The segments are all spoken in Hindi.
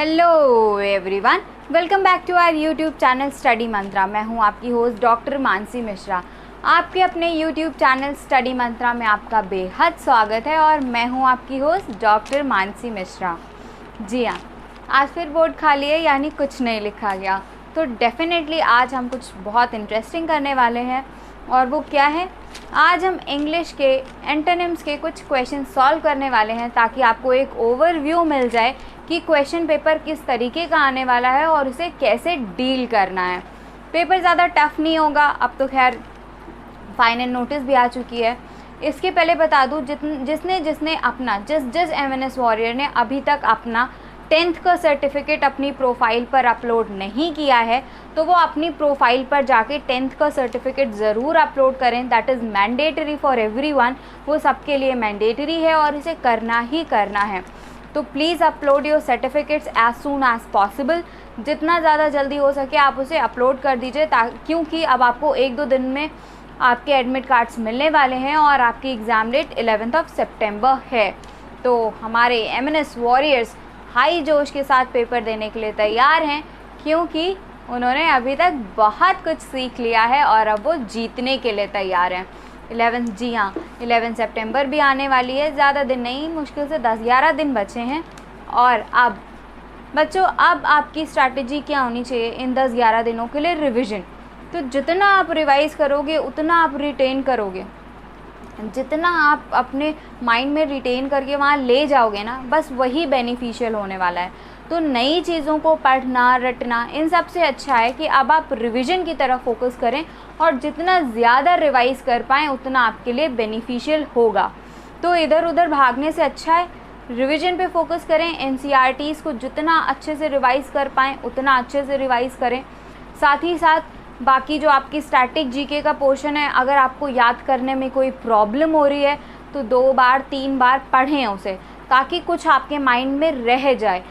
Hello everyone, welcome back to our YouTube channel study Mantra. मैं हूं आपकी होस्ट डॉक्टर मानसी मिश्रा। आपके अपने यूट्यूब चैनल स्टडी मंत्रा में आपका बेहद स्वागत है और मैं हूं आपकी होस्ट डॉक्टर मानसी मिश्रा। जी हाँ, आज फिर बोर्ड खाली है, यानी कुछ नहीं लिखा गया। तो डेफिनेटली आज हम कुछ बहुत इंटरेस्टिंग करने वाले हैं। और वो क्या है, आज हम इंग्लिश के एंटोनिम्स के कुछ क्वेश्चन सॉल्व करने वाले हैं, ताकि आपको एक ओवरव्यू मिल जाए कि क्वेश्चन पेपर किस तरीके का आने वाला है और उसे कैसे डील करना है। पेपर ज़्यादा टफ नहीं होगा। अब तो खैर फाइनल नोटिस भी आ चुकी है। इसके पहले बता दूँ, जिसने अपना जिस एमएनएस वॉरियर ने अभी तक अपना 10th का सर्टिफिकेट अपनी प्रोफाइल पर अपलोड नहीं किया है, तो वो अपनी प्रोफाइल पर जाके 10th का सर्टिफिकेट ज़रूर अपलोड करें। That is mandatory for everyone. वो सबके लिए मैंडेटरी है और इसे करना ही करना है। तो please upload your certificates as soon as possible. जितना ज़्यादा जल्दी हो सके आप उसे अपलोड कर दीजिए, क्योंकि अब आपको 1-2 दिन में आपके एडमिट कार्ड्स मिलने वाले हैं और आपकी एग्ज़ाम डेट 11 सितंबर है। तो हमारे एमएनएस वॉरियर्स हाई जोश के साथ पेपर देने के लिए तैयार हैं, क्योंकि उन्होंने अभी तक बहुत कुछ सीख लिया है और अब वो जीतने के लिए तैयार हैं। 11 सितंबर भी आने वाली है। ज़्यादा दिन नहीं, मुश्किल से 10-11 दिन बचे हैं। और अब बच्चों, अब आपकी स्ट्रैटेजी क्या होनी चाहिए इन 10-11 दिनों के लिए? रिवीजन। तो जितना आप रिवाइज़ करोगे उतना आप रिटेन करोगे। जितना आप अपने माइंड में रिटेन करके वहाँ ले जाओगे ना, बस वही बेनिफिशियल होने वाला है। तो नई चीज़ों को पढ़ना, रटना, इन सब से अच्छा है कि अब आप रिवीजन की तरफ फोकस करें और जितना ज़्यादा रिवाइज़ कर पाएँ उतना आपके लिए बेनिफिशियल होगा। तो इधर उधर भागने से अच्छा है रिवीजन पे फोकस करें। एनसीईआरटीज़ को जितना अच्छे से रिवाइज़ कर पाएँ उतना अच्छे से रिवाइज़ करें। साथ ही साथ बाकी जो आपकी स्टैटिक जीके का पोर्शन है, अगर आपको याद करने में कोई प्रॉब्लम हो रही है तो 2 बार 3 बार पढ़ें उसे, ताकि कुछ आपके माइंड में रह जाए।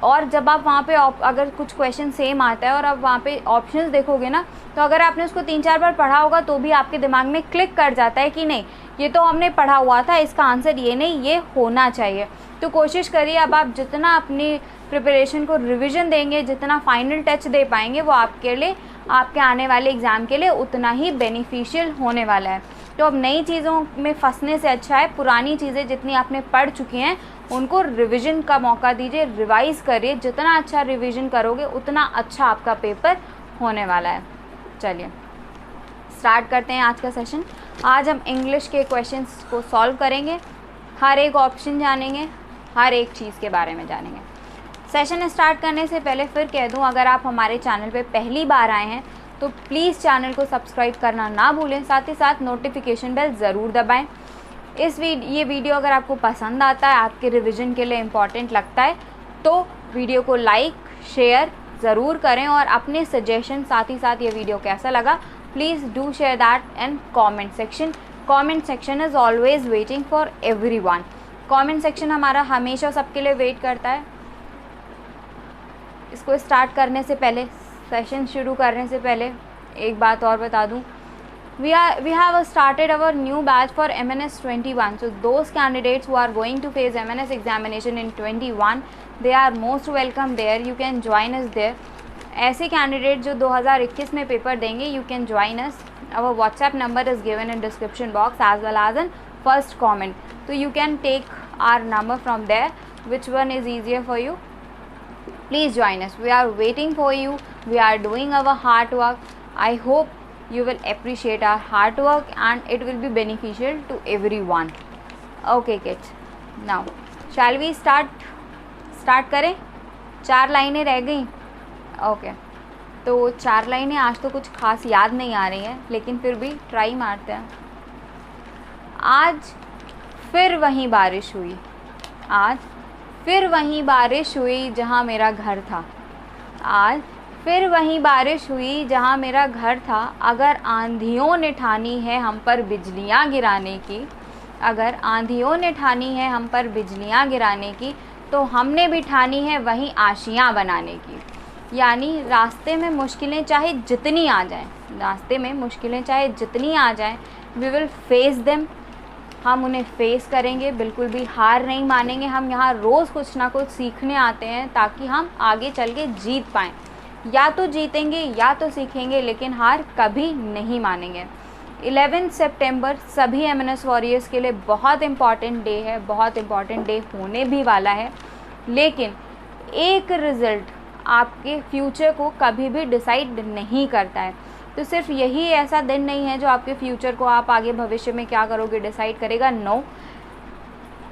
और जब आप वहाँ पे अगर कुछ क्वेश्चन सेम आता है और आप वहाँ पे ऑप्शंस देखोगे ना, तो अगर आपने उसको 3-4 बार पढ़ा होगा तो भी आपके दिमाग में क्लिक कर जाता है कि नहीं, ये तो हमने पढ़ा हुआ था, इसका आंसर ये नहीं, ये होना चाहिए। तो कोशिश करिए अब आप जितना अपनी प्रिपरेशन को रिविज़न देंगे, जितना फाइनल टच दे पाएंगे, वो आपके लिए, आपके आने वाले एग्ज़ाम के लिए उतना ही बेनिफिशियल होने वाला है। तो अब नई चीज़ों में फंसने से अच्छा है पुरानी चीज़ें जितनी आपने पढ़ चुकी हैं उनको रिवीजन का मौका दीजिए, रिवाइज़ करिए। जितना अच्छा रिवीजन करोगे उतना अच्छा आपका पेपर होने वाला है। चलिए स्टार्ट करते हैं आज का सेशन। आज हम इंग्लिश के क्वेश्चंस को सॉल्व करेंगे, हर एक ऑप्शन जानेंगे, हर एक चीज़ के बारे में जानेंगे। सेशन स्टार्ट करने से पहले फिर कह दूं, अगर आप हमारे चैनल पे पहली बार आए हैं तो प्लीज़ चैनल को सब्सक्राइब करना ना भूलें। साथ ही साथ नोटिफिकेशन बेल ज़रूर दबाएं। ये वीडियो अगर आपको पसंद आता है, आपके रिवीजन के लिए इम्पॉर्टेंट लगता है, तो वीडियो को लाइक शेयर ज़रूर करें और अपने सजेशन, साथ ही साथ ये वीडियो कैसा लगा, please do share that in comment section. Comment section is always waiting for everyone. Comment section हमारा हमेशा सबके लिए वेट करता है। इसको स्टार्ट करने से पहले, सेशन शुरू करने से पहले एक बात और बता दूं, we have started our new batch for MNS 21. So those candidates who are going to face MNS examination in 21, they are most welcome there. You can join us there. ऐसे कैंडिडेट जो 2021 में पेपर देंगे, you can join us. Our WhatsApp number is given in description box as well as in first comment. So you can take our number from there. Which one is easier for you? Please join us. We are waiting for you. We are doing our hard work. I hope you will appreciate our hard work and it will be beneficial to everyone. Okay kids, now shall we start करें? 4 लाइनें रह गई। ओके, तो 4 लाइनें आज तो कुछ खास याद नहीं आ रही हैं, लेकिन फिर भी ट्राई मारते हैं। आज फिर वहीं बारिश हुई, आज फिर वहीं बारिश हुई जहाँ मेरा घर था। आज फिर वहीं बारिश हुई जहाँ मेरा घर था। अगर आंधियों ने ठानी है हम पर बिजलियाँ गिराने की, अगर आंधियों ने ठानी है हम पर बिजलियाँ गिराने की, तो हमने भी ठानी है वहीं आशियाँ बनाने की। यानी रास्ते में मुश्किलें चाहे जितनी आ जाएं, रास्ते में मुश्किलें चाहे जितनी आ जाएं, वी विल फेस देम। हम उन्हें फेस करेंगे, बिल्कुल भी हार नहीं मानेंगे। हम यहाँ रोज़ कुछ ना कुछ सीखने आते हैं ताकि हम आगे चल के जीत पाएँ। या तो जीतेंगे या तो सीखेंगे, लेकिन हार कभी नहीं मानेंगे। 11 सितंबर सभी एमएनएस वॉरियर्स के लिए बहुत इम्पॉर्टेंट डे है, बहुत इम्पॉर्टेंट डे होने भी वाला है। लेकिन एक रिज़ल्ट आपके फ्यूचर को कभी भी डिसाइड नहीं करता है। तो सिर्फ यही ऐसा दिन नहीं है जो आपके फ्यूचर को, आप आगे भविष्य में क्या करोगे, डिसाइड करेगा। नो,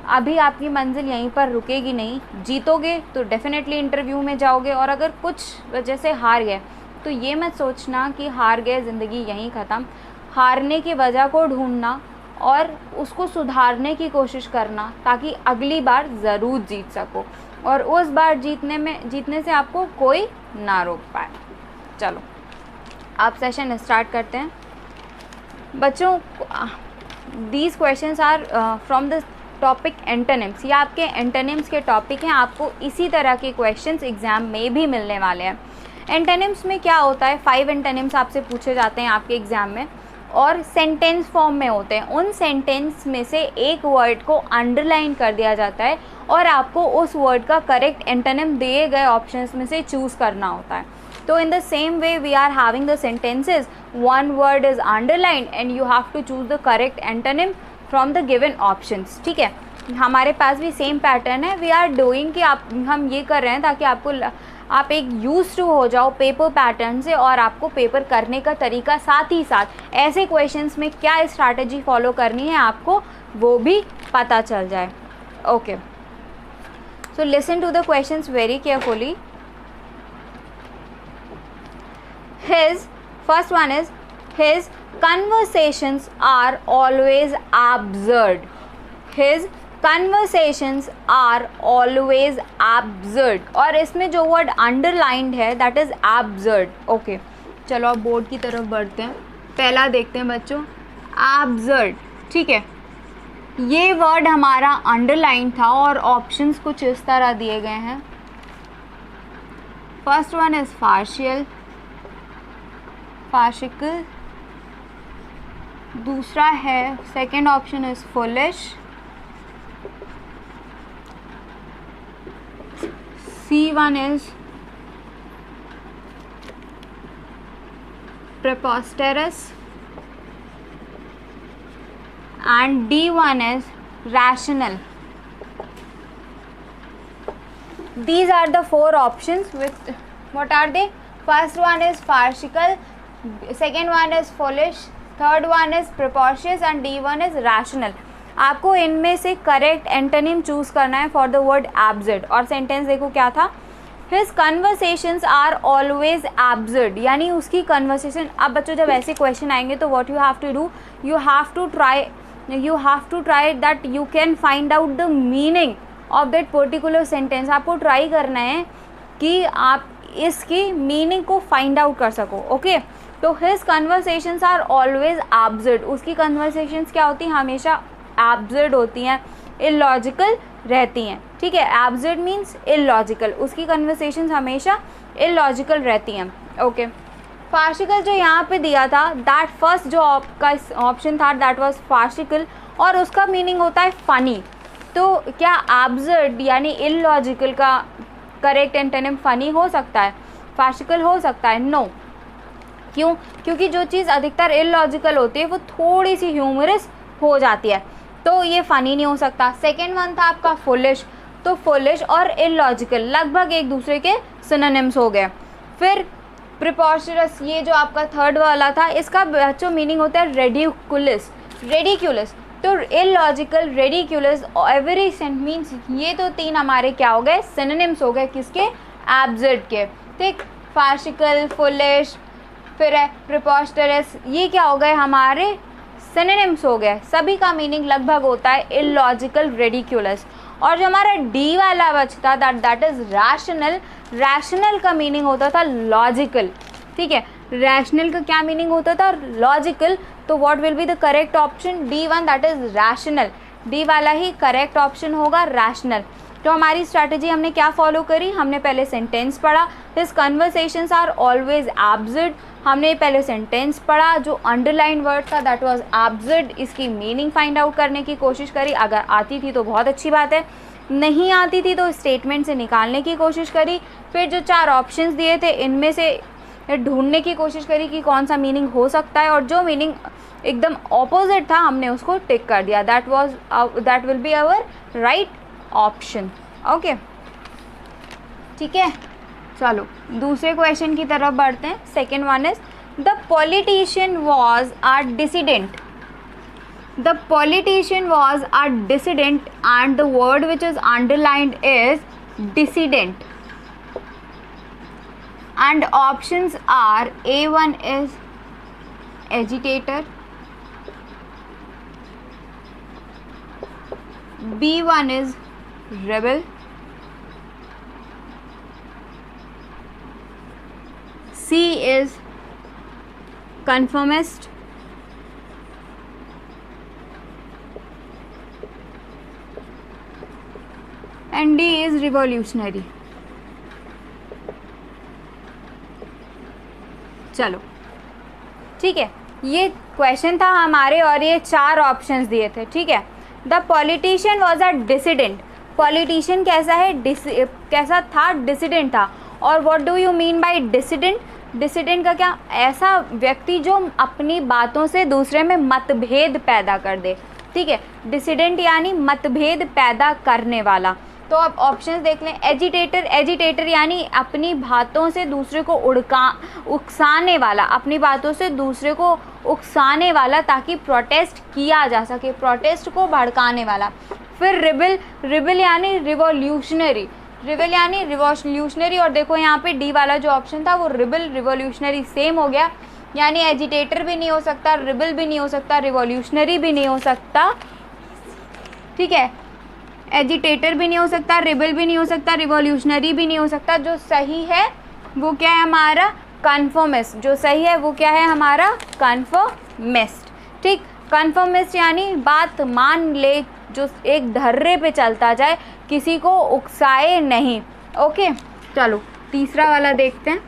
अभी आपकी मंजिल यहीं पर रुकेगी नहीं। जीतोगे तो डेफिनेटली इंटरव्यू में जाओगे, और अगर कुछ वजह से हार गए तो ये मत सोचना कि हार गए, ज़िंदगी यहीं ख़त्म। हारने की वजह को ढूंढना और उसको सुधारने की कोशिश करना, ताकि अगली बार ज़रूर जीत सको, और उस बार जीतने से आपको कोई ना रोक पाए। चलो आप सेशन स्टार्ट करते हैं। बच्चों, these questions are from the topic antonyms. ये आपके एंटोनिम्स के टॉपिक हैं। आपको इसी तरह के क्वेश्चंस एग्ज़ाम में भी मिलने वाले हैं। एंटोनिम्स में क्या होता है, 5 एंटोनिम्स आपसे पूछे जाते हैं आपके एग्ज़ाम में, और सेंटेंस फॉर्म में होते हैं। उन सेंटेंस में से एक वर्ड को अंडरलाइन कर दिया जाता है और आपको उस वर्ड का करेक्ट एंटोनिम दिए गए ऑप्शंस में से चूज़ करना होता है। तो in the same way we are having the sentences, one word is underlined and you have to choose the correct antonym from the given options। ठीक है, हमारे पास भी सेम पैटर्न है। वी आर डूइंग कि हम ये कर रहे हैं ताकि आप एक यूज टू हो जाओ पेपर पैटर्न से, और आपको पेपर करने का तरीका, साथ ही साथ ऐसे क्वेश्चंस में क्या स्ट्रैटेजी फॉलो करनी है आपको वो भी पता चल जाए। Okay, so listen to the questions very carefully. First one is, his conversations are always absurd. His conversations are always absurd। और इसमें जो वर्ड underlined है that is absurd। ओके, चलो अब बोर्ड की तरफ बढ़ते हैं। पहला देखते हैं बच्चों, absurd। ठीक है, ये वर्ड हमारा अंडरलाइन था और ऑप्शंस कुछ इस तरह दिए गए हैं। First one is farcical, farcical. दूसरा है, second option is foolish. C1 is preposterous and D1 is rational। These are the 4 options with what are they? First one is farcical, second one is foolish, third one is preposterous and D1 is rational। आपको इनमें से करेक्ट एंटोनिम चूज़ करना है फॉर द वर्ड एब्सर्ड। और सेंटेंस देखो क्या था, his conversations are always absurd, यानी उसकी कन्वर्सेशन। अब बच्चों जब ऐसे क्वेश्चन आएंगे तो what you have to do, you have to try that you can find out the meaning of that particular sentence. आपको ट्राई करना है कि आप इसकी मीनिंग को फाइंड आउट कर सको। ओके, तो his conversations are always absurd, उसकी कन्वर्सेशंस क्या होती हैं, हमेशा एब्सर्ड होती हैं, इलॉजिकल रहती हैं। ठीक है, एब्सर्ड मीन्स इलॉजिकल, उसकी कन्वर्सेशंस हमेशा इलॉजिकल रहती हैं। ओके, फार्शिकल जो यहाँ पे दिया था, दैट फर्स्ट जो आपका ऑप्शन था दैट वाज फार्शिकल, और उसका मीनिंग होता है फ़नी। तो क्या एब्सर्ड यानी इलॉजिकल का करेक्ट एंटोनिम फ़नी हो सकता है, फार्शिकल हो सकता है? नो। क्यों? क्योंकि जो चीज़ अधिकतर इलॉजिकल होती है वो थोड़ी सी ह्यूमरस हो जाती है, तो ये फ़नी नहीं हो सकता। सेकेंड वन था आपका फुलिश, तो फुलिश और इलॉजिकल लगभग एक दूसरे के सिनोनिम्स हो गए। फिर प्रिपोस्टरस, ये जो आपका थर्ड वाला था, इसका बच्चों मीनिंग होता है रेडिक्यूलस। तो illogical, ridiculous, every Saint means, ये तो 3 हमारे क्या हो गए, सिनोनिम्स हो गए, किसके, एब्सर्ड के। ठीक, फार्शिकल, फुलिश, फिर है प्रिपोस्टरस, ये क्या हो गए, हमारे सिनोनिम्स हो गए। सभी का मीनिंग लगभग होता है इलॉजिकल, रेडिक्यूलस। और जो हमारा डी वाला बचता दैट इज रैशनल। रैशनल का मीनिंग होता था लॉजिकल। ठीक है, रैशनल का क्या मीनिंग होता था, लॉजिकल। तो what will be the correct option, D1 that is rational. D वाला ही करेक्ट ऑप्शन होगा, रैशनल। तो हमारी स्ट्रैटेजी हमने क्या फॉलो करी, हमने पहले सेंटेंस पढ़ा, his conversations are always absurd, हमने पहले सेंटेंस पढ़ा, जो अंडरलाइन वर्ड था दैट वाज एब्सर्ड, इसकी मीनिंग फाइंड आउट करने की कोशिश करी, अगर आती थी तो बहुत अच्छी बात है, नहीं आती थी तो स्टेटमेंट से निकालने की कोशिश करी, फिर जो 4 ऑप्शंस दिए थे इनमें से ढूंढने की कोशिश करी कि कौन सा मीनिंग हो सकता है, और जो मीनिंग एकदम ऑपोजिट था हमने उसको टिक कर दिया, that will be our right option. Okay, ठीक है, चलो दूसरे क्वेश्चन की तरफ बढ़ते हैं। Second one is the politician was a dissident, the politician was a dissident and the word which is underlined is dissident, and options are A1 is agitator, B1 is rebel, C is conformist, and D is revolutionary। चलो ठीक है, ये क्वेश्चन था हमारे और ये 4 ऑप्शंस दिए थे। ठीक है, the politician was a dissident, politician कैसा है, कैसा था, डिसिडेंट था। और what do you mean by dissident, dissident का क्या, ऐसा व्यक्ति जो अपनी बातों से दूसरे में मतभेद पैदा कर दे। ठीक है, डिसिडेंट यानी मतभेद पैदा करने वाला। तो अब ऑप्शंस देख लें। एजिटेटर, एजिटेटर यानी अपनी बातों से दूसरे को उकसाने वाला, अपनी बातों से दूसरे को उकसाने वाला ताकि प्रोटेस्ट किया जा सके, प्रोटेस्ट को भड़काने वाला। फिर रिबल, रिबल यानी रिवॉल्यूशनरी, रिबल यानी रिवॉल्यूशनरी। और देखो यहाँ पे डी वाला जो ऑप्शन था वो रिबल रिवॉल्यूशनरी सेम हो गया, यानी एजिटेटर भी नहीं हो सकता, रिबल भी नहीं हो सकता, रिवॉल्यूशनरी भी नहीं हो सकता। ठीक है, एजिटेटर भी नहीं हो सकता, रिबल भी नहीं हो सकता, रिवॉल्यूशनरी भी नहीं हो सकता। जो सही है वो क्या है हमारा, कन्फर्मिस्ट। जो सही है वो क्या है हमारा, कन्फर्मिस्ट। ठीक, कन्फर्मिस्ट यानी बात मान ले, जो एक धर्रे पे चलता जाए, किसी को उकसाए नहीं। ओके, चलो तीसरा वाला देखते हैं।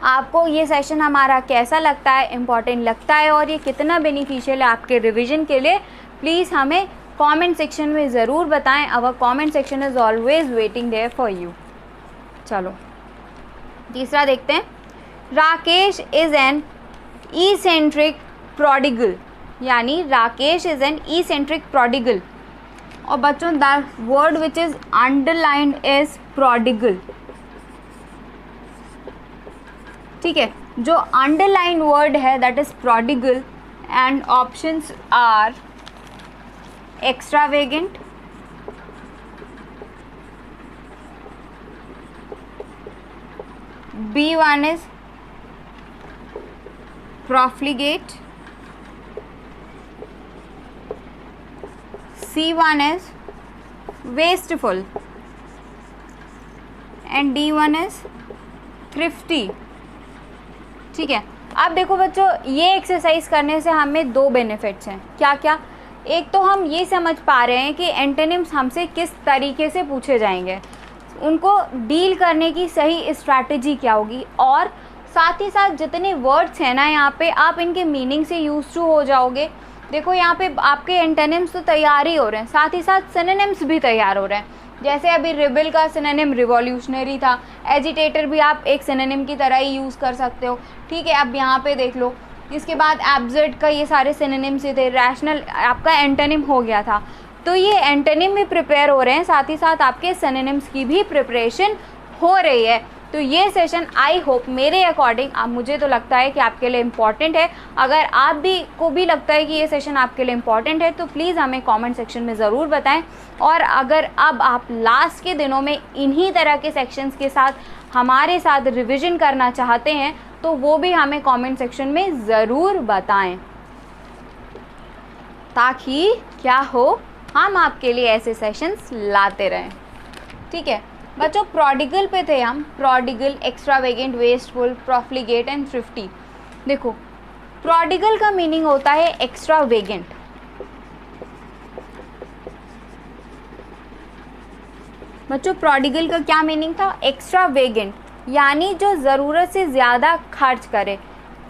आपको ये सेशन हमारा कैसा लगता है, इम्पॉर्टेंट लगता है और ये कितना बेनिफिशियल है आपके रिवीजन के लिए, प्लीज़ हमें कमेंट सेक्शन में ज़रूर बताएं। Our comment section is always waiting there for you. चलो तीसरा देखते हैं। Rakesh is an eccentric prodigal, यानी Rakesh is an eccentric prodigal. और बच्चों the word which is underlined is prodigal. ठीक है, जो अंडरलाइन वर्ड है that is prodigal. And options are extravagant, B1 is profligate, C1 is wasteful and D1 is thrifty। ठीक है, अब देखो बच्चों, ये एक्सरसाइज करने से हमें 2 बेनिफिट्स हैं। क्या क्या, एक तो हम ये समझ पा रहे हैं कि एंटोनिम्स हमसे किस तरीके से पूछे जाएंगे, उनको डील करने की सही स्ट्रैटेजी क्या होगी, और साथ ही साथ जितने वर्ड्स हैं ना यहाँ पे आप इनके मीनिंग से यूज टू हो जाओगे। देखो यहाँ पे आपके एंटोनिम्स तो तैयार ही हो रहे हैं, साथ ही साथ सिनोनिम्स भी तैयार हो रहे हैं। जैसे अभी रिबल का सिनोनिम रिवॉल्यूशनरी था, एजिटेटर भी आप एक सिनोनिम की तरह ही यूज़ कर सकते हो। ठीक है, अब यहाँ पे देख लो, इसके बाद एब्सर्ड का ये सारे सिनोनिम्स ही थे, रैशनल आपका एंटोनिम हो गया था। तो ये एंटोनिम भी प्रिपेयर हो रहे हैं, साथ ही साथ आपके सिनोनिम्स की भी प्रिपरेशन हो रही है। तो ये सेशन आई होप मेरे अकॉर्डिंग, मुझे तो लगता है कि आपके लिए इम्पॉर्टेंट है। अगर आप भी को भी लगता है कि ये सेशन आपके लिए इम्पॉर्टेंट है तो प्लीज़ हमें कमेंट सेक्शन में ज़रूर बताएं। और अगर अब आप लास्ट के दिनों में इन्हीं तरह के सेक्शंस के साथ हमारे साथ रिविज़न करना चाहते हैं तो वो भी हमें कमेंट सेक्शन में ज़रूर बताएं, ताकि क्या हो, हम आपके लिए ऐसे सेशंस लाते रहें। ठीक है बच्चों, प्रोडिगल पे थे हम, prodigal, extravagant, wasteful, profligate and thrifty. देखो प्रोडिगल का मीनिंग होता है एक्स्ट्रावेगेंट। बच्चों प्रोडिगल का क्या मीनिंग था? एक्स्ट्रावेगेंट, यानी जो ज़रूरत से ज़्यादा खर्च करे,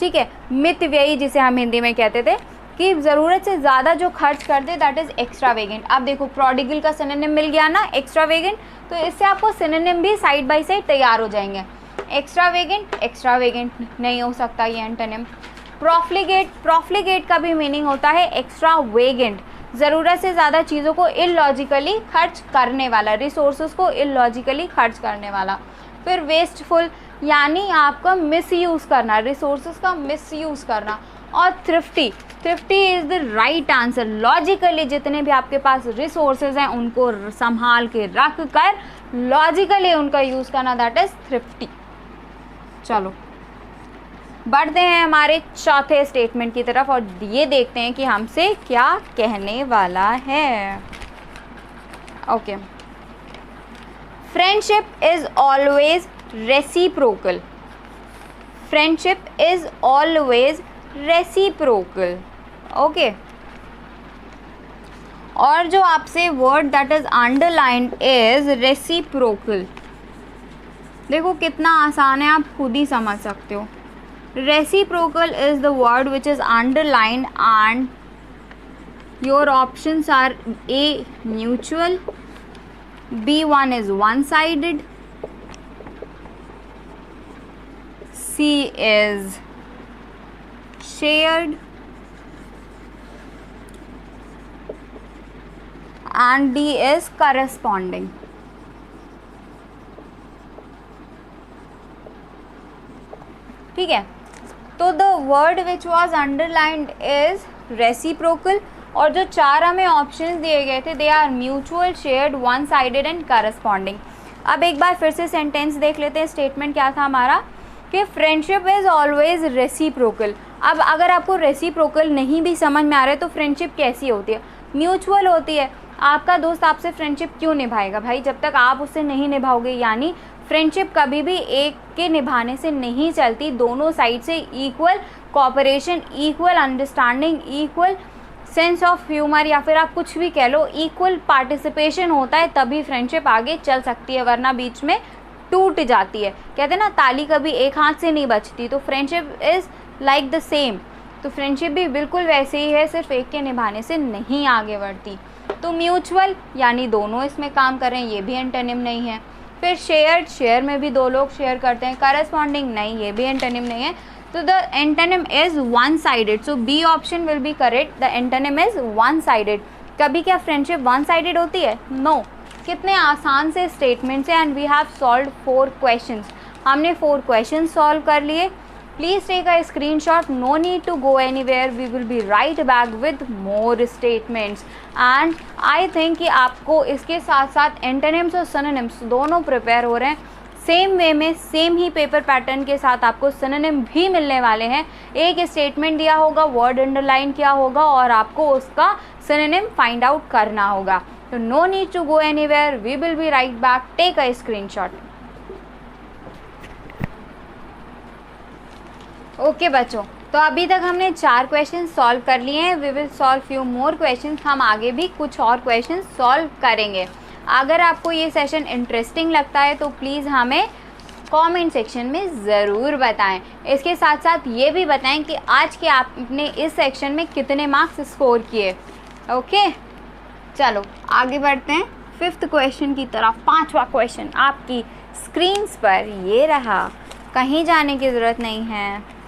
ठीक है। मितव्ययी जिसे हम हिंदी में कहते थे कि ज़रूरत से ज़्यादा जो खर्च कर दे दैट इज़ एक्स्ट्रावेगेंट। अब देखो प्रोडिगल का सिनोनिम मिल गया ना एक्स्ट्रावेगेंट, तो इससे आपको सिनोनिम भी साइड बाय साइड तैयार हो जाएंगे। एक्स्ट्रावेगेंट, एक्स्ट्रावेगेंट नहीं हो सकता ये एंटोनिम। प्रोफ्लिगेट, प्रोफ्लिगेट का भी मीनिंग होता है एक्स्ट्रावेगेंट, ज़रूरत से ज़्यादा चीज़ों को इलॉजिकली खर्च करने वाला, रिसोर्सेज को इलॉजिकली खर्च करने वाला। फिर वेस्टफुल, यानी आपका मिसयूज़ करना, रिसोर्सेज का मिसयूज़ करना। और thrifty, thrifty is the right answer. Logically जितने भी आपके पास रिसोर्सेज हैं उनको संभाल के रख कर लॉजिकली उनका यूज़ करना, दैट इज़ थ्रिफ्टी। चलो बढ़ते हैं हमारे चौथे स्टेटमेंट की तरफ और ये देखते हैं कि हमसे क्या कहने वाला है। Okay, friendship is always reciprocal, friendship is always reciprocal. Okay, और जो आपसे word that is underlined is reciprocal. देखो कितना आसान है, आप खुद ही समझ सकते हो। Reciprocal is the word which is underlined and your options are A mutual, B1 is one-sided, C is shared and D is corresponding। ठीक है, तो the word which was underlined is reciprocal और जो चार हमें ऑप्शंस दिए गए थे they are mutual, shared, one sided and corresponding. अब एक बार फिर से सेंटेंस देख लेते हैं। स्टेटमेंट क्या था हमारा कि फ्रेंडशिप इज़ ऑलवेज रेसिप्रोकल। अब अगर आपको रेसिप्रोकल नहीं भी समझ में आ रहा है तो फ्रेंडशिप कैसी होती है? म्यूचुअल होती है। आपका दोस्त आपसे फ्रेंडशिप क्यों निभाएगा भाई जब तक आप उससे नहीं निभाओगे? यानी फ्रेंडशिप कभी भी एक के निभाने से नहीं चलती, दोनों साइड से equal cooperation, equal understanding, equal sense of humour या फिर आप कुछ भी कह लो, इक्वल पार्टिसिपेशन होता है तभी फ्रेंडशिप आगे चल सकती है, वरना बीच में टूट जाती है। कहते हैं ना ताली कभी एक हाथ से नहीं बजती, तो friendship is like the same. तो फ्रेंडशिप भी बिल्कुल वैसे ही है, सिर्फ एक के निभाने से नहीं आगे बढ़ती। तो म्यूचुअल यानी दोनों इसमें काम कर रहे हैं, ये भी एंटोनिम नहीं है। फिर शेयर्ड, शेयर में भी दो लोग शेयर करते हैं। करस्पॉन्डिंग नहीं, ये भी एंटोनिम नहीं है। तो the antonym is one sided, so B option will be correct. The antonym is one sided. कभी क्या फ्रेंडशिप वन साइडेड होती है? नो। कितने आसान से स्टेटमेंट्स हैं and we have solve 4 questions. हमने 4 क्वेश्चन सॉल्व कर लिए। Please take a screenshot, no need to go anywhere, we will be right back with more statements. And I think कि आपको इसके साथ साथ एंटोनिम्स और सिनोनिम्स दोनों प्रिपेयर हो रहे हैं। सेम वे में सेम ही पेपर पैटर्न के साथ आपको सिनोनिम भी मिलने वाले हैं। एक स्टेटमेंट दिया होगा, वर्ड अंडरलाइन किया होगा और आपको उसका सिनोनिम फाइंड आउट करना होगा। तो no need to go anywhere, we will be right back, take a screenshot. Okay बच्चों, तो अभी तक हमने 4 क्वेश्चन सॉल्व कर लिए हैं। We will solve few more question. हम आगे भी कुछ और क्वेश्चन सॉल्व करेंगे। अगर आपको ये सेशन इंटरेस्टिंग लगता है तो प्लीज़ हमें कमेंट सेक्शन में ज़रूर बताएं। इसके साथ साथ ये भी बताएं कि आज के आपने इस सेक्शन में कितने मार्क्स स्कोर किए। ओके चलो आगे बढ़ते हैं 5th क्वेश्चन की तरफ। 5वां क्वेश्चन आपकी स्क्रीन्स पर ये रहा, कहीं जाने की ज़रूरत नहीं है।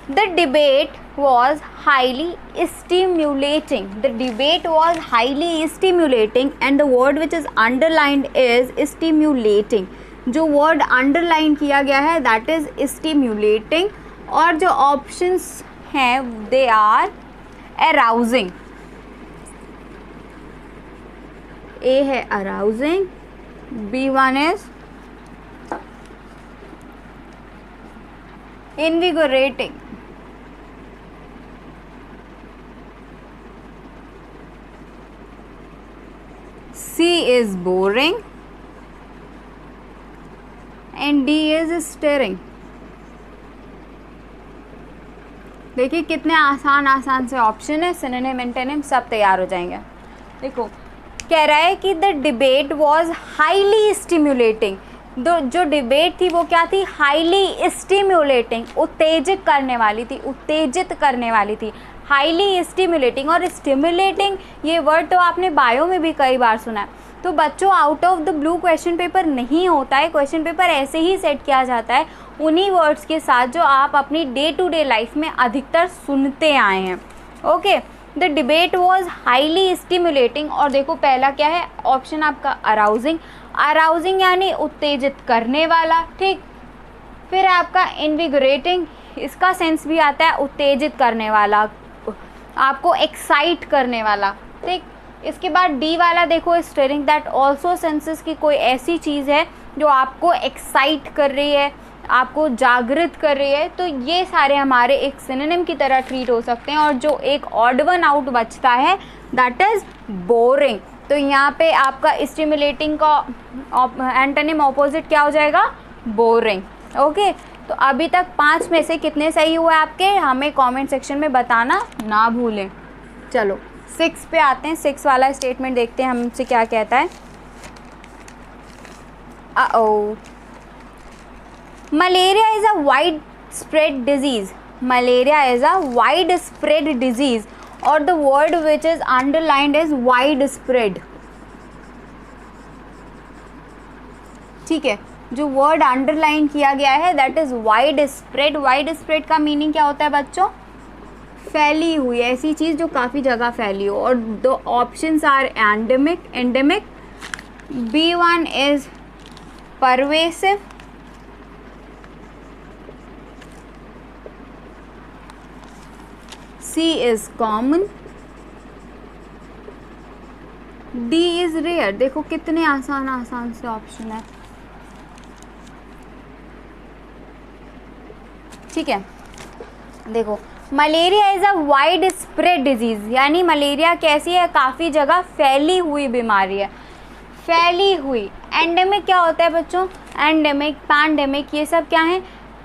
The debate was highly stimulating. The debate was highly stimulating and the word which is underlined is stimulating. जो word underline किया गया है that is stimulating और जो options हैं they are arousing. A है arousing, B1 is invigorating. C is boring and D is stirring. देखिए कितने आसान से ऑप्शन है, सिनोनिम एंटोनिम सब तैयार हो जाएंगे। देखो कह रहा है कि the debate was highly stimulating. जो डिबेट थी वो क्या थी? हाईली स्टिम्युलेटिंग, उत्तेजित करने वाली थी, उत्तेजित करने वाली थी, हाईली स्टिम्युलेटिंग। और स्टिम्युलेटिंग ये वर्ड तो आपने बायो में भी कई बार सुना है। तो बच्चों out of the blue question paper नहीं होता है, क्वेश्चन पेपर ऐसे ही सेट किया जाता है उन्हीं वर्ड्स के साथ जो आप अपनी डे टू डे लाइफ में अधिकतर सुनते आए हैं। Okay, the debate was highly stimulating. और देखो पहला क्या है ऑप्शन आपका? अराउजिंग। अराउजिंग यानी उत्तेजित करने वाला, ठीक। फिर आपका इनविगोरेटिंग, इसका सेंस भी आता है उत्तेजित करने वाला, आपको एक्साइट करने वाला, ठीक। इसके बाद डी वाला देखो स्टिरिंग, दैट ऑल्सो सेंसेस की कोई ऐसी चीज़ है जो आपको एक्साइट कर रही है, आपको जागृत कर रही है। तो ये सारे हमारे एक सिनोनिम की तरह ट्रीट हो सकते हैं। और जो एक ऑड वन आउट बचता है दैट इज़ बोरिंग। तो यहाँ पे आपका स्टिमुलेटिंग का एंटोनिम ऑपोजिट क्या हो जाएगा? बोरिंग। ओके, तो अभी तक 5 में से कितने सही हुए आपके? हमें कमेंट सेक्शन में बताना ना भूलें। चलो 6 पे आते हैं। 6 वाला स्टेटमेंट देखते हैं हमसे क्या कहता है। Malaria is a widespread disease. Malaria is a widespread disease, or the word which is underlined is widespread. ठीक है, जो वर्ड अंडरलाइन किया गया है दैट इज widespread. widespread का मीनिंग क्या होता है बच्चों? फैली हुई, ऐसी चीज़ जो काफ़ी जगह फैली हो। और the options are endemic, B1 is pervasive, C is common, D is rare. देखो कितने आसान से ऑप्शन है, ठीक है। देखो malaria is a wide spread disease, यानी मलेरिया कैसी है? काफ़ी जगह फैली हुई बीमारी है, फैली हुई। एंडेमिक क्या होता है बच्चों? एंडेमिक, पैंडेमिक, ये सब क्या है?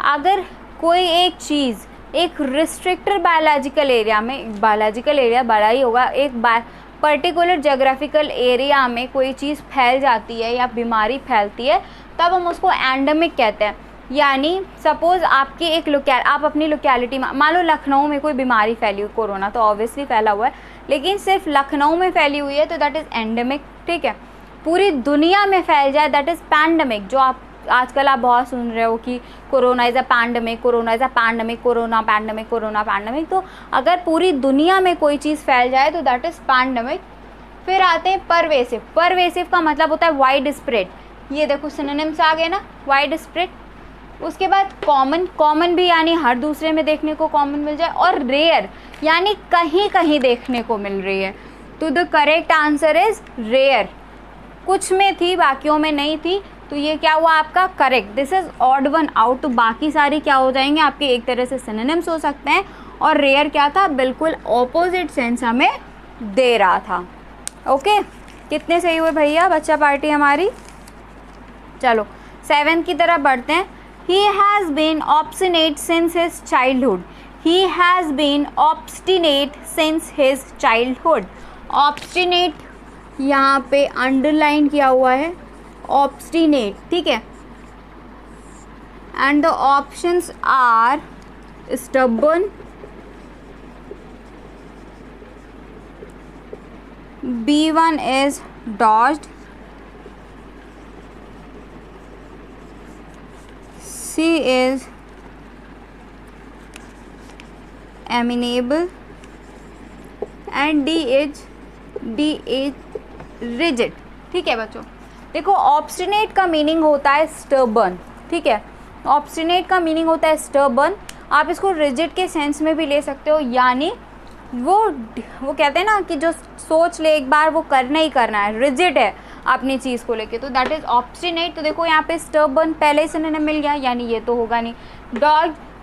अगर कोई एक चीज़ एक रिस्ट्रिक्टेड बायोलॉजिकल एरिया में, बायोलॉजिकल एरिया बड़ा ही होगा, एक पर्टिकुलर जोग्राफिकल एरिया में कोई चीज़ फैल जाती है या बीमारी फैलती है, तब हम उसको एंडेमिक कहते हैं। यानी सपोज़ आपकी एक आप अपनी लोकेलिटी में, मान लो लखनऊ में कोई बीमारी फैली हुई, कोरोना तो ऑब्वियसली फैला हुआ है, लेकिन सिर्फ लखनऊ में फैली हुई है तो दैट इज़ एंडेमिक, ठीक है। पूरी दुनिया में फैल जाए दैट इज़ पैंडेमिक। जो आप आजकल आप बहुत सुन रहे हो कि corona is a pandemic, corona is a pandemic, corona pandemic, corona pandemic. तो अगर पूरी दुनिया में कोई चीज़ फैल जाए तो दैट इज़ पैंडेमिक। फिर आते हैं परवेसिव। परवेसिव का मतलब होता है वाइड स्प्रेड। ये देखो सिनोनिम्स आ गए ना, वाइड स्प्रेड। उसके बाद कॉमन, कॉमन भी यानी हर दूसरे में देखने को कॉमन मिल जाए। और रेयर यानी कहीं कहीं देखने को मिल रही है। तो the correct answer is rare. कुछ में थी बाकियों में नहीं थी, तो ये क्या हुआ आपका? Correct. This is odd one out. तो बाकी सारी क्या हो जाएंगे आपके? एक तरह से सिनोनिम्स हो सकते हैं। और रेयर क्या था? बिल्कुल ऑपोजिट सेंस हमें दे रहा था। ओके, कितने सही हुए भैया बच्चा पार्टी हमारी? चलो 7 की तरफ बढ़ते हैं। He has been obstinate since his childhood. He has been obstinate since his childhood. Obstinate यहाँ पे अंडरलाइन किया हुआ है, obstinate, ठीक है। And the options are stubborn, B1 is dodged, C is amenable, and D is rigid। ठीक है बच्चों, देखो ऑब्स्टिनेट का मीनिंग होता है स्टर्बन, ठीक है। ऑब्स्टिनेट का मीनिंग होता है स्टर्बन। आप इसको रिजिड के सेंस में भी ले सकते हो, यानी वो कहते हैं ना कि जो सोच ले एक बार वो करना ही करना है, रिजिड है अपनी चीज़ को लेके, तो दैट इज़ ऑब्स्टिनेट। तो देखो यहाँ पे स्टर्बन पहले से ने मिल गया, यानी ये तो होगा नहीं।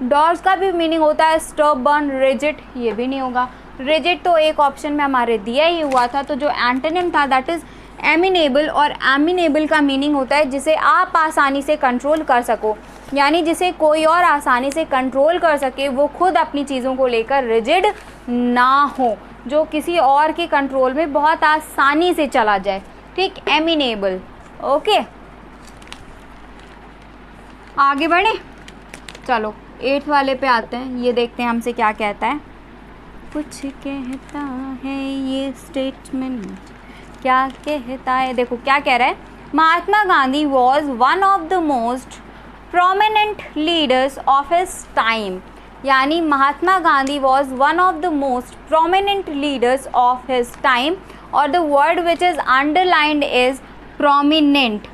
डॉज का भी मीनिंग होता है स्टर्बन, रिजिड, ये भी नहीं होगा। रिजिड तो एक ऑप्शन में हमारे दिया ही हुआ था। तो जो एंटोनिम था दैट इज़ एमिनेबल, और एमिनेबल का मीनिंग होता है जिसे आप आसानी से कंट्रोल कर सको, यानी जिसे कोई और आसानी से कंट्रोल कर सके, वो खुद अपनी चीज़ों को लेकर रिजिड ना हो। जो किसी और के कंट्रोल में बहुत आसानी से चला जाए, ठीक, एमिनेबल। ओके, आगे बढ़े, चलो 8 वाले पे आते हैं। ये देखते हैं हमसे क्या कहता है। कुछ कहता है ये स्टेटमेंट, क्या कहता है, देखो क्या कह रहा है। Mahatma Gandhi was one of the most prominent leaders of his time, यानी Mahatma Gandhi was one of the most prominent leaders of his time, और the word which is underlined is prominent.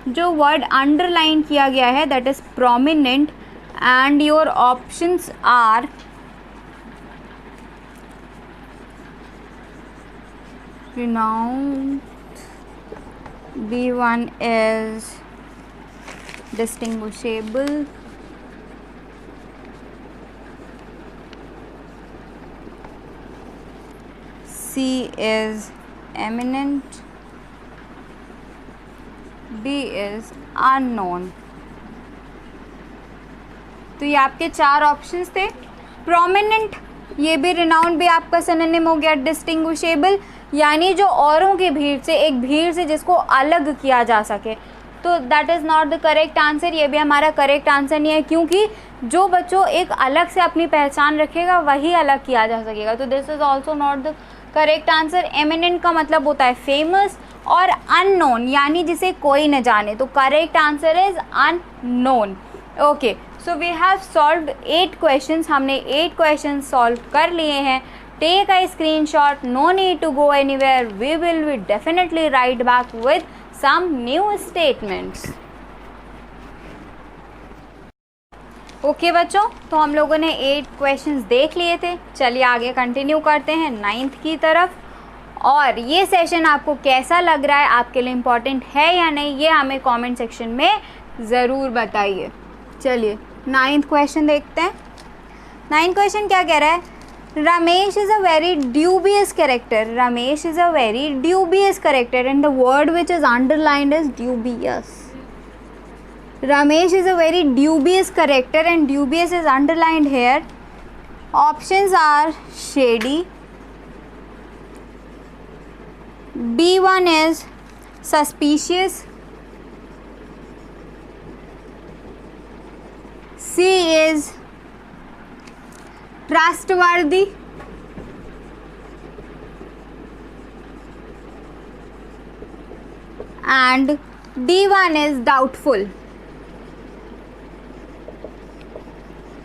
जो वर्ड अंडरलाइन किया गया है that is prominent, and your options are renowned, B1 is distinguishable, C is eminent, D is unknown। तो ये आपके 4 ऑप्शंस थे। प्रोमिनेंट, ये भी रिनाउंड भी आपका सिनोनिम हो गया। डिस्टिंग्विशेबल यानी जो औरों की भीड़ से, एक भीड़ से जिसको अलग किया जा सके, तो that is not the correct answer. ये भी हमारा करेक्ट आंसर नहीं है, क्योंकि जो बच्चों एक अलग से अपनी पहचान रखेगा वही अलग किया जा सकेगा, तो this is also not the correct answer. Eminent का मतलब होता है फेमस, और अननोन यानी जिसे कोई न जाने, तो correct answer is unknown. Okay, so we have solved 8 questions, हमने 8 क्वेश्चंस सॉल्व कर लिए हैं। Take a screenshot, no need to go anywhere, we will be definitely right back with some new statements. Okay बच्चों, तो हम लोगों ने 8 क्वेश्चंस देख लिए थे। चलिए आगे कंटिन्यू करते हैं 9th की तरफ। और ये सेशन आपको कैसा लग रहा है, आपके लिए इम्पॉर्टेंट है या नहीं, ये हमें कमेंट सेक्शन में ज़रूर बताइए। चलिए 9th क्वेश्चन देखते हैं। 9th क्वेश्चन क्या कह रहा है। Ramesh is a very dubious character, Ramesh is a very dubious character, and the word which is underlined is dubious. Ramesh is a very dubious character and dubious is underlined here. Options are shady, B1 is suspicious, C is trustworthy, and D1 is doubtful.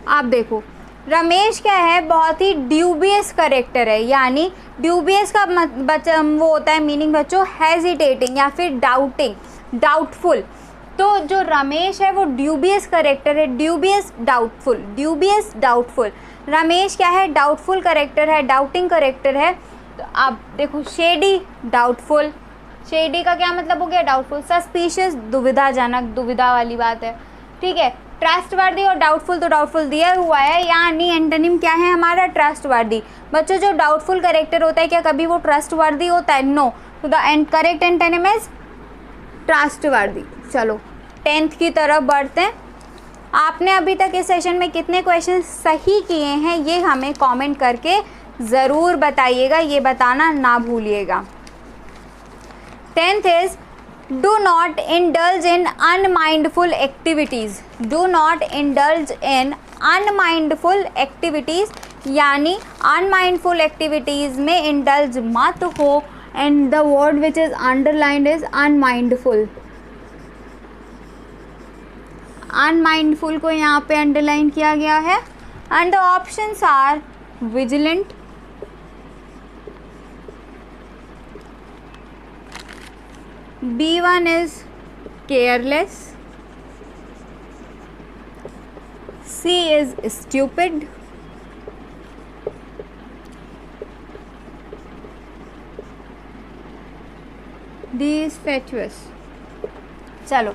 आप देखो रमेश क्या है, बहुत ही ड्यूबियस करेक्टर है, यानी ड्यूबियस का वो होता है मीनिंग बच्चों हेजिटेटिंग या फिर डाउटिंग, डाउटफुल। तो जो रमेश है वो ड्यूबियस करेक्टर है, dubious doubtful, dubious doubtful. Ramesh क्या है, डाउटफुल करेक्टर है, डाउटिंग करेक्टर है। तो आप देखो शेडी डाउटफुल, शेडी का क्या मतलब हो गया, डाउटफुल। सस्पिशियस दुविधाजनक, दुविधा वाली बात है, ठीक है। ट्रस्टवर्दी और डाउटफुल, तो डाउटफुल दिया हुआ है, यानी एंटोनिम क्या है हमारा, ट्रस्टवर्दी। बच्चों जो डाउटफुल करेक्टर होता है क्या कभी वो ट्रस्टवर्दी होता है, नो, तो the correct antonym is trustworthy. चलो 10th की तरफ बढ़ते हैं। आपने अभी तक इस सेशन में कितने क्वेश्चन सही किए हैं ये हमें कमेंट करके ज़रूर बताइएगा, ये बताना ना भूलिएगा। 10th is do not indulge in unmindful activities, do not indulge in unmindful activities, यानी unmindful activities में indulge मत हो, and the word which is underlined is unmindful। unmindful को यहाँ पे underline किया गया है, and the options are vigilant, B1 is careless, C is stupid, D is fatuous। चलो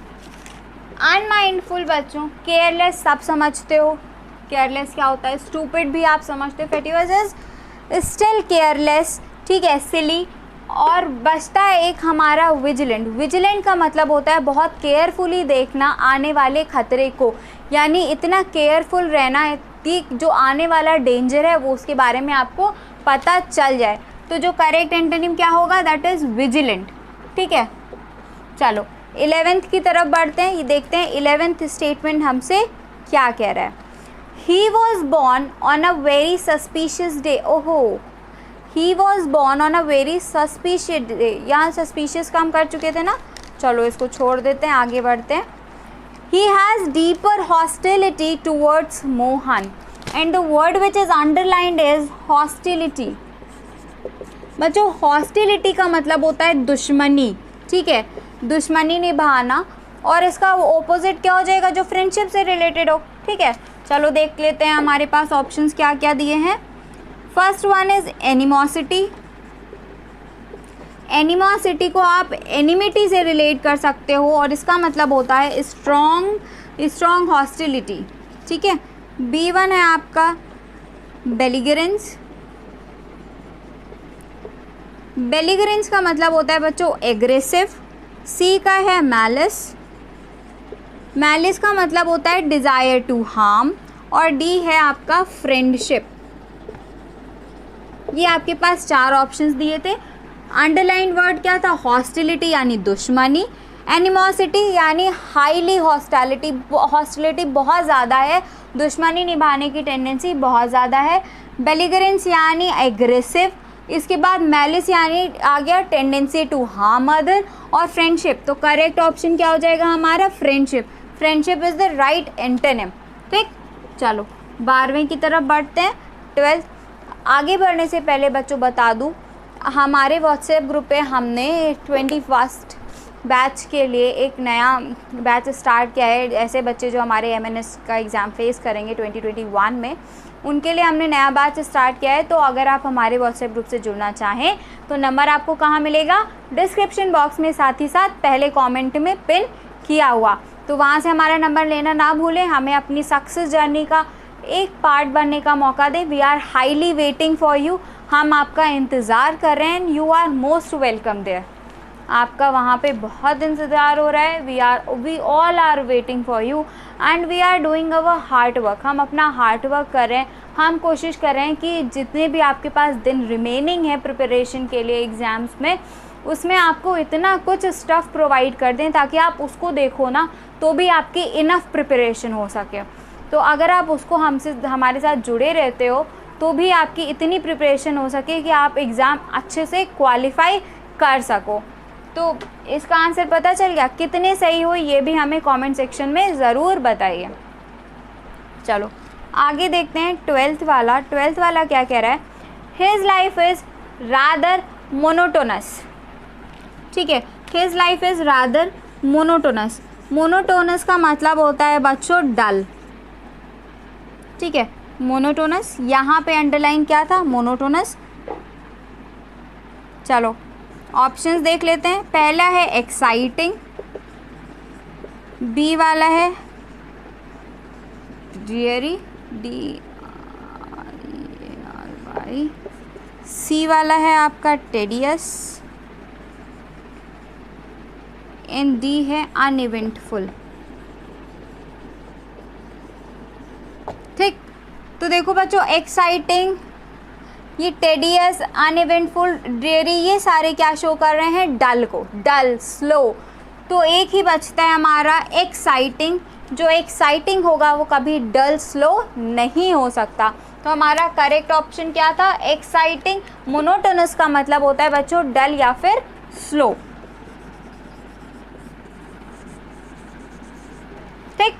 अनमाइंडफुल बच्चों, केयरलेस सब समझते हो, केयरलेस क्या होता है, स्टूपिड भी आप समझते हो, फेट्यूअस इज स्टिल केयरलेस, ठीक है, सिली। और बचता है एक हमारा विजिलेंट। विजिलेंट का मतलब होता है बहुत केयरफुली देखना आने वाले खतरे को, यानी इतना केयरफुल रहना कि जो आने वाला डेंजर है वो उसके बारे में आपको पता चल जाए। तो जो करेक्ट एंटोनिम क्या होगा, दैट इज़ विजिलेंट। ठीक है, चलो 11th की तरफ बढ़ते हैं। ये देखते हैं 11th स्टेटमेंट हमसे क्या कह रहा है। He was born on a very suspicious day। ओहो, he was born on a very suspicious day। यहाँ suspicious का हम कर चुके थे ना, चलो इसको छोड़ देते हैं, आगे बढ़ते हैं। He has deeper hostility towards Mohan and the word which is underlined is hostility। बच्चों हॉस्टिलिटी का मतलब होता है दुश्मनी। ठीक है, दुश्मनी निभाना, और इसका ऑपोजिट क्या हो जाएगा, जो फ्रेंडशिप से रिलेटेड हो। ठीक है, चलो देख लेते हैं हमारे पास ऑप्शंस क्या क्या दिए हैं। First one is animosity. Animosity को आप एनिमिटी से रिलेट कर सकते हो और इसका मतलब होता है स्ट्रॉन्ग हॉस्टिलिटी। ठीक है, B1 है आपका बेलिगरेंस। बेलिगरेंस का मतलब होता है बच्चों एग्रेसिव। C का है मैलिस। मैलिस का मतलब होता है डिज़ायर टू हार्म। और D है आपका फ्रेंडशिप। ये आपके पास 4 ऑप्शंस दिए थे। अंडरलाइन वर्ड क्या था, हॉस्टिलिटी यानी दुश्मनी, एनिमोसिटी यानी हाईली हॉस्टिलिटी, हॉस्टिलिटी बहुत ज़्यादा है, दुश्मनी निभाने की टेंडेंसी बहुत ज़्यादा है, बेलिगरेंस यानी एग्रेसिव, इसके बाद मैलिस यानी आ गया टेंडेंसी टू हार्म अदर, और फ्रेंडशिप। तो करेक्ट ऑप्शन क्या हो जाएगा हमारा, friendship. Friendship is the right antonym. ठीक, चलो 12वीं की तरफ बढ़ते हैं। 12th, आगे बढ़ने से पहले बच्चों बता दूं, हमारे व्हाट्सएप ग्रुप पे हमने 21st बैच के लिए एक नया बैच स्टार्ट किया है। ऐसे बच्चे जो हमारे MNS का एग्ज़ाम फेस करेंगे 2021 में, उनके लिए हमने नया बैच स्टार्ट किया है। तो अगर आप हमारे व्हाट्सएप ग्रुप से जुड़ना चाहें तो नंबर आपको कहाँ मिलेगा, डिस्क्रिप्शन बॉक्स में, साथ ही साथ पहले कमेंट में पिन किया हुआ। तो वहाँ से हमारा नंबर लेना ना भूलें। हमें अपनी सक्सेस जर्नी का एक पार्ट बनने का मौका दें। We are highly waiting for you. हम आपका इंतज़ार कर रहे हैं। You are most welcome there. आपका वहाँ पे बहुत इंतज़ार हो रहा है। We all are waiting for you and we are doing our hard work. हम अपना हार्ड वर्क कर रहे हैं। हम कोशिश कर रहे हैं कि जितने भी आपके पास दिन रिमेनिंग है प्रिपरेशन के लिए एग्ज़ाम्स में, उसमें आपको इतना कुछ स्टफ़ प्रोवाइड कर दें ताकि आप उसको देखो ना तो भी आपकी इनफ प्रिपरेशन हो सके। तो अगर आप उसको हमारे साथ जुड़े रहते हो तो भी आपकी इतनी प्रिपरेशन हो सके कि आप एग्ज़ाम अच्छे से क्वालिफाई कर सको। तो इसका आंसर पता चल गया, कितने सही हो ये भी हमें कमेंट सेक्शन में ज़रूर बताइए। चलो आगे देखते हैं 12th वाला। 12th वाला क्या कह रहा है, his life is rather monotonous. ठीक है, his life is rather monotonous. Monotonous का मतलब होता है बच्चों डल। ठीक है, मोनोटोनस, यहाँ पे अंडरलाइन क्या था, मोनोटोनस। चलो ऑप्शंस देख लेते हैं। पहला है एक्साइटिंग, बी वाला है ड्रीयरी, DRERY, सी वाला है आपका टेडियस, एंड डी है अनइवेंटफुल। ठीक, तो देखो बच्चों, एक्साइटिंग, ये टेडियस, अनइवेंटफुल, ड्रेरी, ये सारे क्या शो कर रहे हैं, डल को, डल, स्लो। तो एक ही बचता है हमारा एक्साइटिंग। जो एक्साइटिंग होगा वो कभी डल स्लो नहीं हो सकता। तो हमारा करेक्ट ऑप्शन क्या था, एक्साइटिंग। मोनोटोनस का मतलब होता है बच्चों डल या फिर स्लो। ठीक,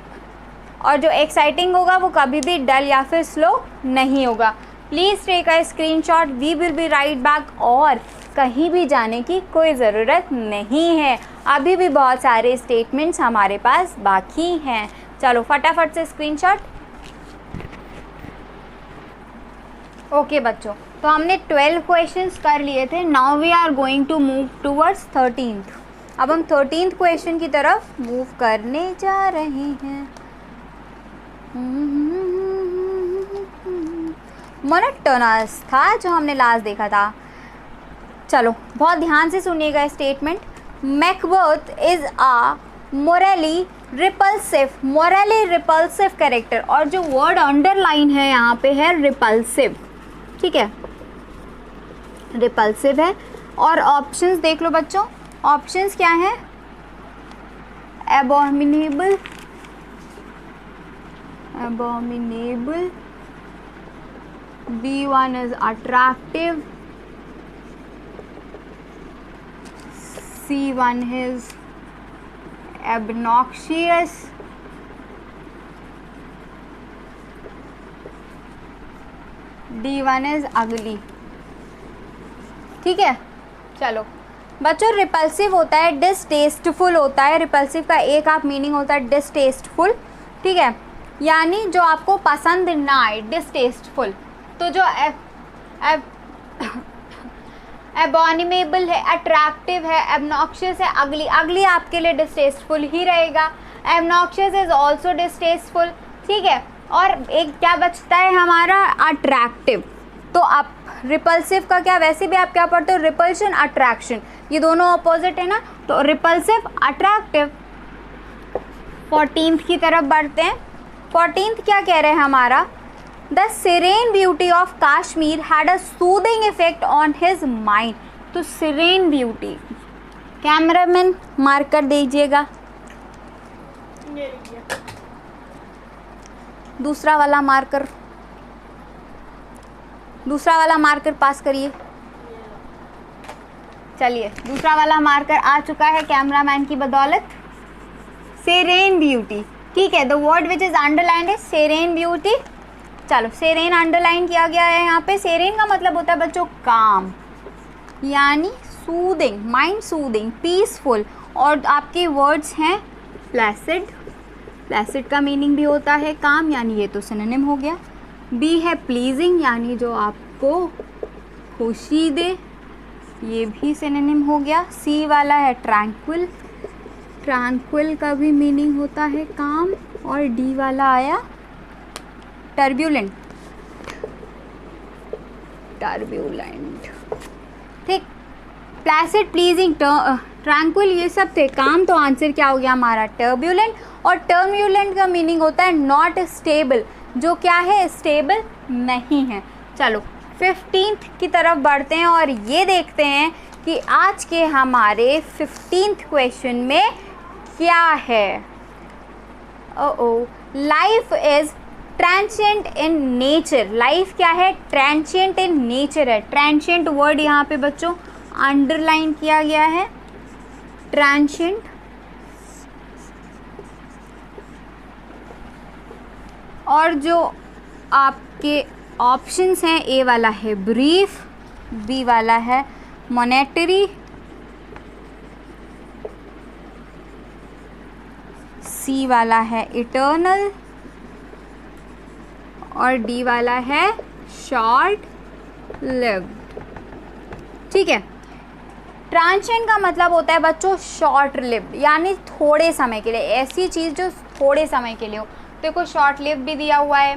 और जो एक्साइटिंग होगा वो कभी भी डल या फिर स्लो नहीं होगा। Please take a screenshot, we will be right back. और कहीं भी जाने की कोई ज़रूरत नहीं है, अभी भी बहुत सारे स्टेटमेंट्स हमारे पास बाकी हैं। चलो फटाफट से स्क्रीनशॉट। ओके बच्चों, तो हमने 12 क्वेश्चंस कर लिए थे। Now we are going to move towards 13th। अब हम 13th क्वेश्चन की तरफ मूव करने जा रहे हैं। मोनोटोनस था जो हमने लास्ट देखा था। चलो बहुत ध्यान से सुनिएगा statement. Macbeth is a morally repulsive character, और जो वर्ड अंडरलाइन है यहाँ पे है रिपल्सिव। ठीक है, रिपल्सिव है। और ऑप्शंस देख लो बच्चों, ऑप्शंस क्या हैं? एबॉमिनेबल, एबॉमिनेबल, B1 is attractive, C1 is obnoxious, D1 is ugly। ठीक है, चलो बच्चों, रिपल्सिव होता है डिसटेस्टफुल होता है। रिपल्सिव का एक आप मीनिंग होता है डिसटेस्टफुल, ठीक है, यानी जो आपको पसंद ना आए, डिसटेस्टफुल। तो जो एबॉनिमेबल है, अट्रैक्टिव है, एबनॉक्शियस है, अगली। अगली आपके लिए डिसटेस्टफुल ही रहेगा। एबनॉक्शियस इज ऑल्सो डिसटेस्टफुल, ठीक है। और एक क्या बचता है हमारा? अट्रैक्टिव। तो आप रिपल्सिव का क्या, वैसे भी आप क्या पढ़ते हो? रिपल्शन, अट्रैक्शन, ये दोनों अपोजिट है ना। तो रिपल्सिव, अट्रैक्टिव। 14th की तरफ बढ़ते हैं। 14th क्या कह रहे हैं हमारा? The serene beauty of Kashmir had a soothing effect on his mind. तो सीरेन ब्यूटी, कैमरामैन मार्क कर दीजिएगा। दूसरा वाला मार्कर, दूसरा वाला मार्कर पास करिए। चलिए, दूसरा वाला मार्कर आ चुका है कैमरामैन की बदौलत। सेरेन ब्यूटी, ठीक है। The word which is underlined है सेरेन ब्यूटी। चलो, सेरेन अंडरलाइन किया गया है यहाँ पे। सेरेन का मतलब होता है बच्चों काम, यानी सूदिंग, माइंड सूदिंग, पीसफुल। और आपके वर्ड्स हैं प्लेसिड। प्लेसिड का मीनिंग भी होता है काम, यानी ये तो सिनोनिम हो गया। बी है प्लीजिंग, यानी जो आपको खुशी दे, ये भी सिनोनिम हो गया। सी वाला है ट्रैंक्विल। ट्रैंक्विल का भी मीनिंग होता है काम। और डी वाला आया टर्ब्यूलेंट, टर्ब्यूलेंट, ठीक। प्लेसिड, प्लीजिंग, ट्रैंक्विल ये सब थे काम। तो आंसर क्या हो गया हमारा? टर्ब्यूलेंट। और टर्ब्यूलेंट का मीनिंग होता है नॉट स्टेबल, जो क्या है? स्टेबल नहीं है। चलो 15th की तरफ बढ़ते हैं और ये देखते हैं कि आज के हमारे 15th क्वेश्चन में क्या है। Life is transient in nature. Life क्या है? ट्रांसिएंट इन नेचर है। ट्रांसिएंट वर्ड यहाँ पे बच्चों अंडरलाइन किया गया है। ट्रांसिएंट। और जो आपके ऑप्शंस हैं, ए वाला है ब्रीफ, बी वाला है मोनेटरी, सी वाला है इटर्नल और डी वाला है शॉर्ट लिव्ड। ठीक है। ट्रांसिएंट का मतलब होता है बच्चों शॉर्ट लिव्ड, यानी थोड़े समय के लिए, ऐसी चीज़ जो थोड़े समय के लिए हो। देखो शॉर्ट लिव्ड भी दिया हुआ है,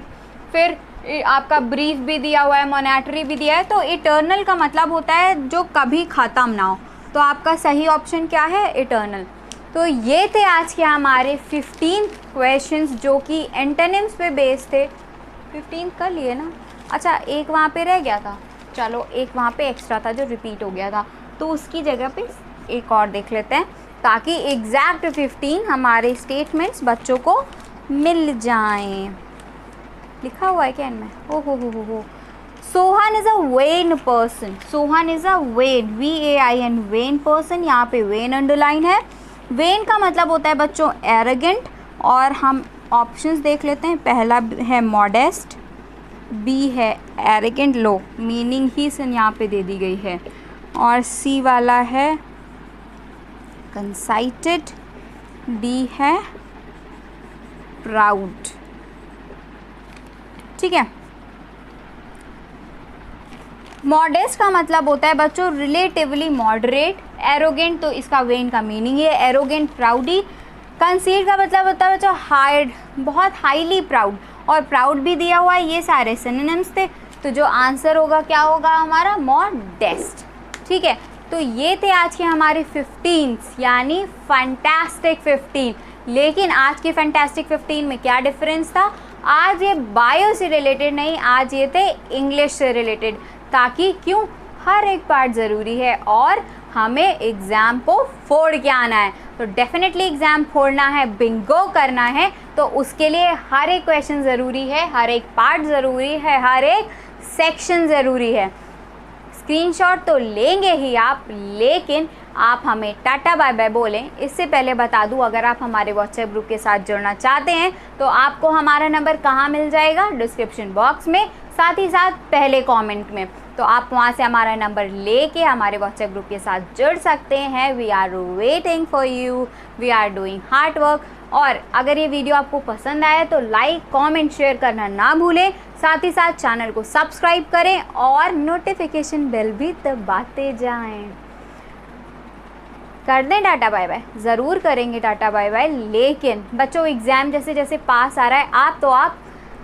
फिर आपका ब्रीफ भी दिया हुआ है, मोनेटरी भी दिया है। तो इटर्नल का मतलब होता है जो कभी ख़त्म ना हो। तो आपका सही ऑप्शन क्या है? इटर्नल। तो ये थे आज के हमारे 15 क्वेश्चंस जो कि एंटोनिम्स पे बेस्ड थे। 15 कर लिए ना? अच्छा, एक वहाँ पे रह गया था, चलो एक वहाँ पे एक्स्ट्रा था जो रिपीट हो गया था, तो उसकी जगह पे एक और देख लेते हैं ताकि एग्जैक्ट 15 हमारे स्टेटमेंट्स बच्चों को मिल जाएं। लिखा हुआ है क्या इनमें? ओ हो। Sohan is a when person. Sohan is a when, VAIN, when person. यहाँ पे वेन अंडरलाइन है। वेन का मतलब होता है बच्चों एरोगेंट। और हम ऑप्शंस देख लेते हैं। पहला है मॉडेस्ट, बी है एरोगेंट, लो मीनिंग ही से यहाँ पे दे दी गई है। और सी वाला है कंसाइटेड, डी है प्राउड। ठीक है। मॉडेस्ट का मतलब होता है बच्चों रिलेटिवली मॉडरेट। एरोगेंट तो इसका वेन का मीनिंग है एरोगेंट, प्राउडी। कंसीड का मतलब होता है बच्चों हाइड, बहुत हाईली प्राउड। और प्राउड भी दिया हुआ है। ये सारे सिनोनिम्स थे। तो जो आंसर होगा क्या होगा हमारा? मॉडेस्ट। ठीक है। तो ये थे आज के हमारे 15 यानी फैंटास्टिक 15। लेकिन आज के फैंटास्टिक 15 में क्या डिफरेंस था? आज ये बायो से रिलेटेड नहीं, आज ये थे इंग्लिश से रिलेटेड। ताकि क्यों? हर एक पार्ट ज़रूरी है और हमें एग्ज़ाम को फोड़ के आना है। तो डेफिनेटली एग्ज़ाम फोड़ना है, बिंगो करना है, तो उसके लिए हर एक क्वेश्चन ज़रूरी है, हर एक पार्ट ज़रूरी है, हर एक सेक्शन ज़रूरी है। स्क्रीनशॉट तो लेंगे ही आप, लेकिन आप हमें टाटा बाय बाय बोलें इससे पहले बता दूं, अगर आप हमारे व्हाट्सएप ग्रुप के साथ जुड़ना चाहते हैं तो आपको हमारा नंबर कहाँ मिल जाएगा? डिस्क्रिप्शन बॉक्स में, साथ ही साथ पहले कमेंट में। तो आप वहाँ से हमारा नंबर लेके हमारे व्हाट्सएप ग्रुप के साथ जुड़ सकते हैं। We are waiting for you, we are doing hard work. और अगर ये वीडियो आपको पसंद आए तो लाइक, कमेंट, शेयर करना ना भूलें। साथ ही साथ चैनल को सब्सक्राइब करें और नोटिफिकेशन बेल भी दबाते जाएं। कर दें टाटा बाय बाय, ज़रूर करेंगे टाटा बाय बाय। लेकिन बच्चों, एग्ज़ाम जैसे जैसे पास आ रहा है, आप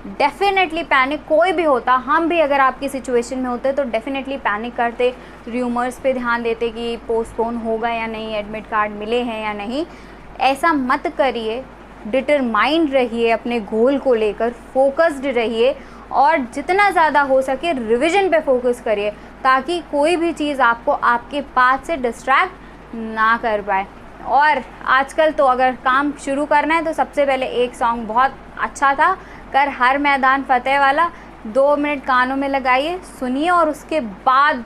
डेफिनेटली पैनिक, कोई भी होता, हम भी अगर आपकी सिचुएशन में होते तो डेफिनेटली पैनिक करते, र्यूमर्स पे ध्यान देते कि पोस्टपोन होगा या नहीं, एडमिट कार्ड मिले हैं या नहीं। ऐसा मत करिए, डिटरमाइंड रहिए, अपने गोल को लेकर फोकस्ड रहिए और जितना ज़्यादा हो सके रिवीजन पे फोकस करिए, ताकि कोई भी चीज़ आपको आपके पाथ से डिस्ट्रैक्ट ना कर पाए। और आजकल तो अगर काम शुरू करना है तो सबसे पहले एक सॉन्ग बहुत अच्छा था, कर हर मैदान फतेह वाला, 2 मिनट कानों में लगाइए, सुनिए और उसके बाद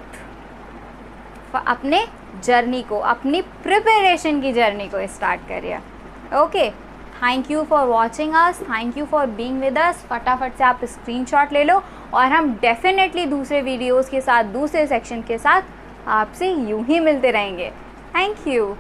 अपने जर्नी को, अपनी प्रिपरेशन की जर्नी को स्टार्ट करिए। Okay, thank you for watching us, thank you for being with us. फटाफट से आप स्क्रीनशॉट ले लो और हम डेफिनेटली दूसरे वीडियोस के साथ, दूसरे सेक्शन के साथ आपसे यूं ही मिलते रहेंगे। Thank you.